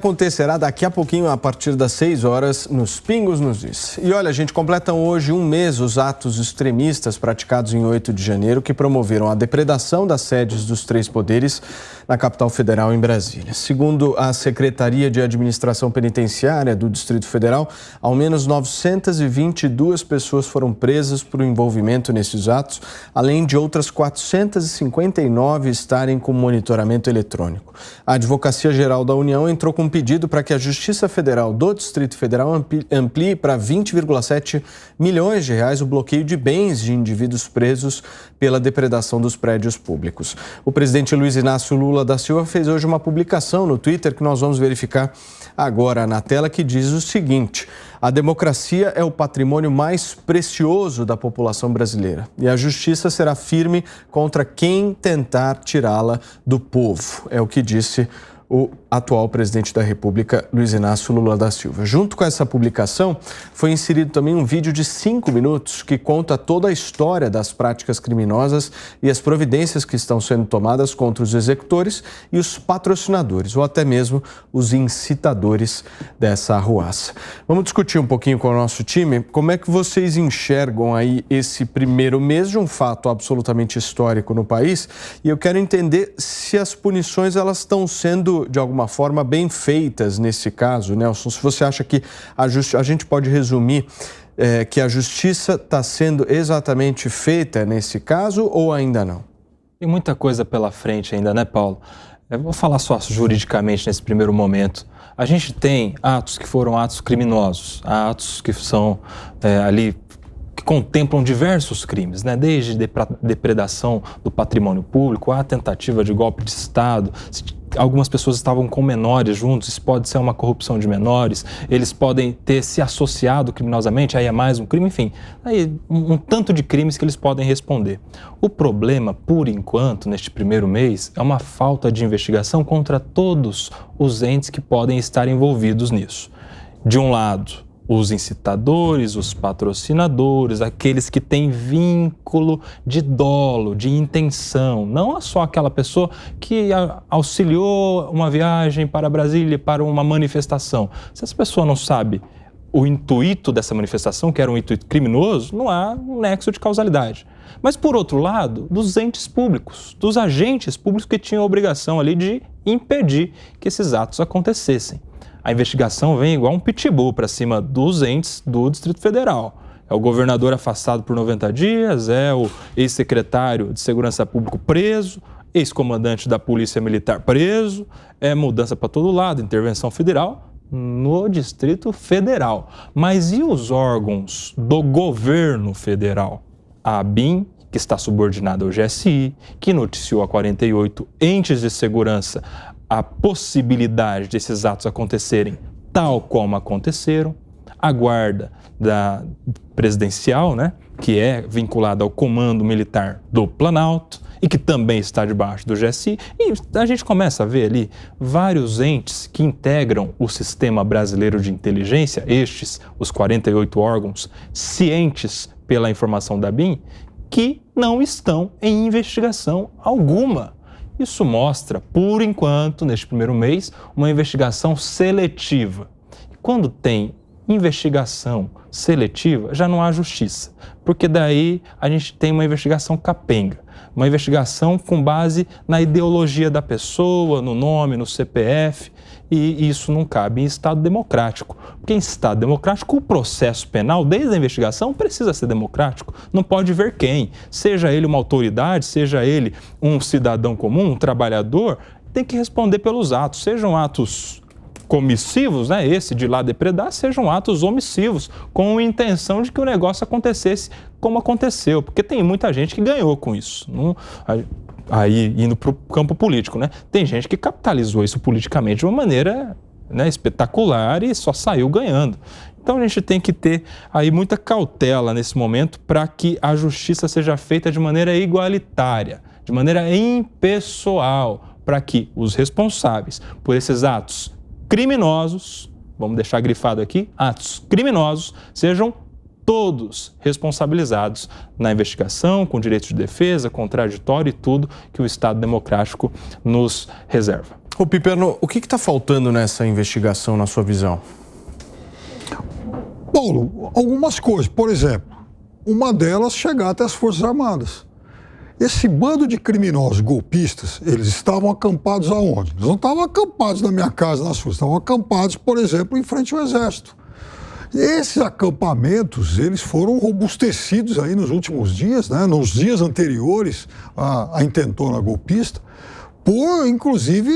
Acontecerá daqui a pouquinho, a partir das 6 horas, nos Pingos nos Is. E olha, gente, completam hoje um mês os atos extremistas praticados em 8 de janeiro que promoveram a depredação das sedes dos três poderes na capital federal, em Brasília. Segundo a Secretaria de Administração Penitenciária do Distrito Federal, ao menos 922 pessoas foram presas por envolvimento nesses atos, além de outras 459 estarem com monitoramento eletrônico. A Advocacia Geral da União entrou com pedido para que a Justiça Federal do Distrito Federal amplie para 20,7 milhões de reais o bloqueio de bens de indivíduos presos pela depredação dos prédios públicos. O presidente Luiz Inácio Lula da Silva fez hoje uma publicação no Twitter que nós vamos verificar agora na tela, que diz o seguinte: a democracia é o patrimônio mais precioso da população brasileira e a justiça será firme contra quem tentar tirá-la do povo. É o que disse o atual presidente da República, Luiz Inácio Lula da Silva. Junto com essa publicação, foi inserido também um vídeo de 5 minutos que conta toda a história das práticas criminosas e as providências que estão sendo tomadas contra os executores e os patrocinadores, ou até mesmo os incitadores dessa arruaça. Vamos discutir um pouquinho com o nosso time como é que vocês enxergam aí esse primeiro mês de um fato absolutamente histórico no país, e eu quero entender se as punições elas estão sendo de alguma forma bem feitas nesse caso, Nelson. Se você acha que a gente pode resumir que a justiça está sendo exatamente feita nesse caso ou ainda não? Tem muita coisa pela frente ainda, né, Paulo? Eu vou falar só juridicamente nesse primeiro momento. A gente tem atos que foram atos criminosos, atos que são que contemplam diversos crimes, né? Desde depredação do patrimônio público, a tentativa de golpe de Estado. Algumas pessoas estavam com menores juntos, isso pode ser uma corrupção de menores, eles podem ter se associado criminosamente, aí é mais um crime, enfim, aí um tanto de crimes que eles podem responder. O problema, por enquanto, neste primeiro mês, é uma falta de investigação contra todos os entes que podem estar envolvidos nisso. De um lado, os incitadores, os patrocinadores, aqueles que têm vínculo de dolo, de intenção. Não é só aquela pessoa que auxiliou uma viagem para Brasília, para uma manifestação. Se essa pessoa não sabe o intuito dessa manifestação, que era um intuito criminoso, não há um nexo de causalidade. Mas, por outro lado, dos entes públicos, dos agentes públicos que tinham a obrigação ali de impedir que esses atos acontecessem. A investigação vem igual um pitbull para cima dos entes do Distrito Federal. É o governador afastado por 90 dias, é o ex-secretário de Segurança Pública preso, ex-comandante da Polícia Militar preso, é mudança para todo lado, intervenção federal no Distrito Federal. Mas e os órgãos do governo federal? A ABIN, que está subordinada ao GSI, que noticiou a 48 entes de segurança a possibilidade desses atos acontecerem tal como aconteceram, a guarda presidencial, né, que é vinculada ao comando militar do Planalto e que também está debaixo do GSI, e a gente começa a ver ali vários entes que integram o sistema brasileiro de inteligência, os 48 órgãos cientes pela informação da ABIN, que não estão em investigação alguma. Isso mostra, por enquanto, neste primeiro mês, uma investigação seletiva. Quando tem investigação seletiva, já não há justiça, porque daí a gente tem uma investigação capenga, uma investigação com base na ideologia da pessoa, no nome, no CPF, e isso não cabe em Estado democrático. Porque em Estado democrático, o processo penal, desde a investigação, precisa ser democrático. Não pode ver quem, seja ele uma autoridade, seja ele um cidadão comum, um trabalhador, tem que responder pelos atos, sejam atos comissivos, né, esse de lá depredar, sejam atos omissivos, com a intenção de que o negócio acontecesse como aconteceu, porque tem muita gente que ganhou com isso. Aí, indo para o campo político, né? Tem gente que capitalizou isso politicamente de uma maneira, né, espetacular e só saiu ganhando. Então a gente tem que ter aí muita cautela nesse momento para que a justiça seja feita de maneira igualitária, de maneira impessoal, para que os responsáveis por esses atos criminosos, vamos deixar grifado aqui, atos criminosos, sejam todos responsabilizados na investigação, com direito de defesa, contraditório e tudo que o Estado democrático nos reserva. Ô Piperno, o que está faltando nessa investigação, na sua visão? Paulo, algumas coisas. Por exemplo, uma delas chegar até as Forças Armadas. Esse bando de criminosos golpistas, eles estavam acampados aonde? Eles não estavam acampados na minha casa, nas ruas, estavam acampados, por exemplo, em frente ao Exército. Esses acampamentos, eles foram robustecidos aí nos últimos dias, né, nos dias anteriores à intentona golpista, por, inclusive,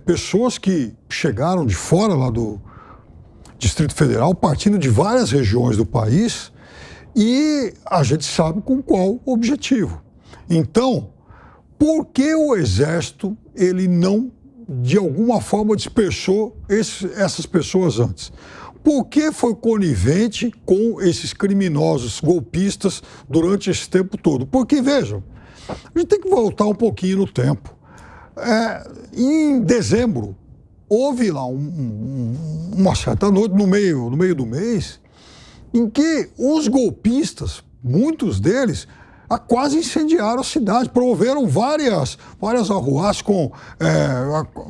pessoas que chegaram de fora lá do Distrito Federal, partindo de várias regiões do país, e a gente sabe com qual objetivo. Então, por que o Exército ele não, de alguma forma, dispersou essas pessoas antes? Por que foi conivente com esses criminosos golpistas durante esse tempo todo? Porque, vejam, a gente tem que voltar um pouquinho no tempo. Em dezembro, houve lá uma certa noite, no meio do mês, em que os golpistas, muitos deles, quase incendiaram a cidade, promoveram várias arruaças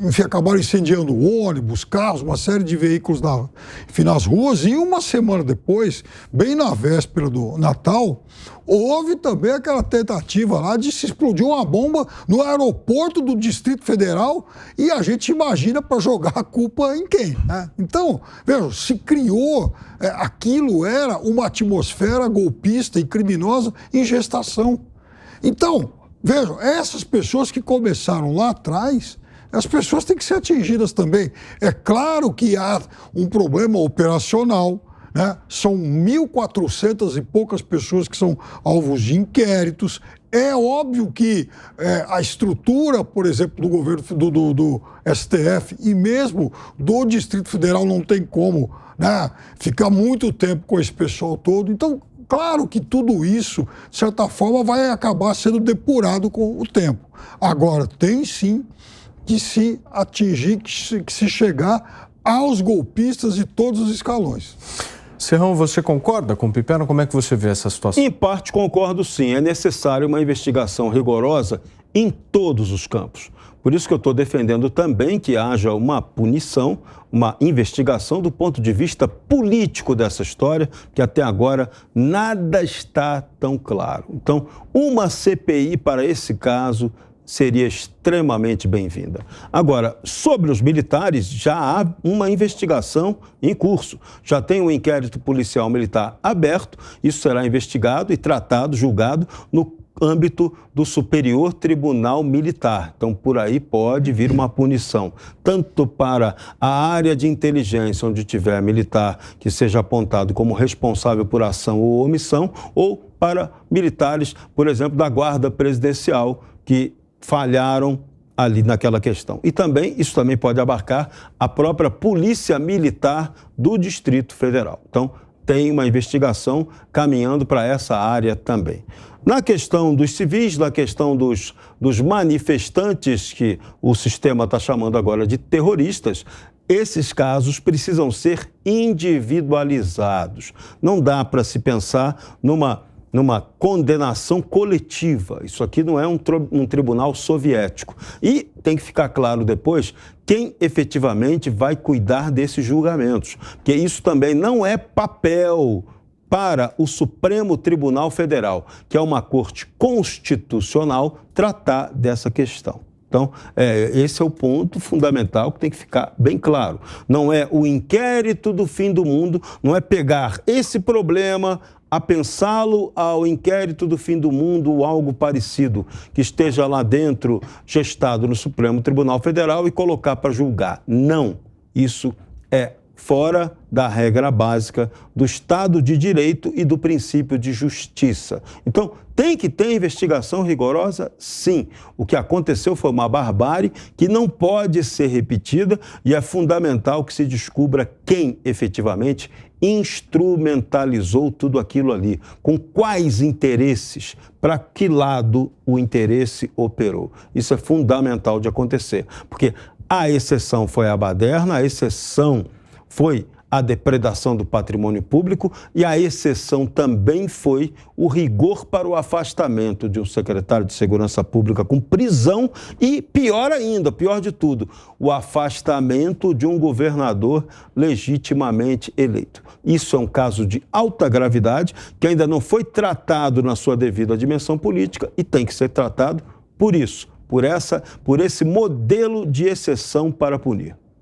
enfim, acabaram incendiando ônibus, carros, uma série de veículos nas ruas, e uma semana depois, bem na véspera do Natal, houve também aquela tentativa lá de se explodir uma bomba no aeroporto do Distrito Federal, e a gente imagina para jogar a culpa em quem, né? Então, vejam, se criou, aquilo era uma atmosfera golpista e criminosa em gestação. Então, vejam, essas pessoas que começaram lá atrás, as pessoas têm que ser atingidas também. É claro que há um problema operacional, né? São 1.400 e poucas pessoas que são alvos de inquéritos. É óbvio que a estrutura, por exemplo, do governo do STF e mesmo do Distrito Federal não tem como, né, ficar muito tempo com esse pessoal todo. Então, claro que tudo isso, de certa forma, vai acabar sendo depurado com o tempo. Agora, tem sim que se atingir, que se chegar aos golpistas de todos os escalões. Serrão, você concorda com o Piperno? Como é que você vê essa situação? Em parte concordo, sim. É necessário uma investigação rigorosa em todos os campos. Por isso que eu estou defendendo também que haja uma punição, uma investigação do ponto de vista político dessa história, que até agora nada está tão claro. Então, uma CPI para esse caso seria extremamente bem-vinda. Agora, sobre os militares, já há uma investigação em curso. Já tem um inquérito policial militar aberto, isso será investigado e tratado, julgado, no âmbito do Superior Tribunal Militar. Então, por aí pode vir uma punição, tanto para a área de inteligência, onde tiver militar que seja apontado como responsável por ação ou omissão, ou para militares, por exemplo, da Guarda Presidencial, que falharam ali naquela questão. E também, isso também pode abarcar a própria Polícia Militar do Distrito Federal. Então, tem uma investigação caminhando para essa área também. Na questão dos civis, na questão dos manifestantes, que o sistema está chamando agora de terroristas, esses casos precisam ser individualizados. Não dá para se pensar numa condenação coletiva. Isso aqui não é um tribunal soviético. E tem que ficar claro depois quem efetivamente vai cuidar desses julgamentos. Porque isso também não é papel para o Supremo Tribunal Federal, que é uma corte constitucional, tratar dessa questão. Então, esse é o ponto fundamental que tem que ficar bem claro. Não é o inquérito do fim do mundo, não é pegar esse problema, a pensá-lo ao inquérito do fim do mundo ou algo parecido, que esteja lá dentro, gestado no Supremo Tribunal Federal e colocar para julgar. Não, isso é fora da regra básica do Estado de Direito e do princípio de justiça. Então, tem que ter investigação rigorosa? Sim. O que aconteceu foi uma barbárie que não pode ser repetida e é fundamental que se descubra quem efetivamente instrumentalizou tudo aquilo ali, com quais interesses, para que lado o interesse operou. Isso é fundamental de acontecer, porque a exceção foi a baderna, a exceção foi a depredação do patrimônio público e a exceção também foi o rigor para o afastamento de um secretário de Segurança Pública com prisão e, pior ainda, pior de tudo, o afastamento de um governador legitimamente eleito. Isso é um caso de alta gravidade que ainda não foi tratado na sua devida dimensão política e tem que ser tratado por isso, por esse modelo de exceção para punir.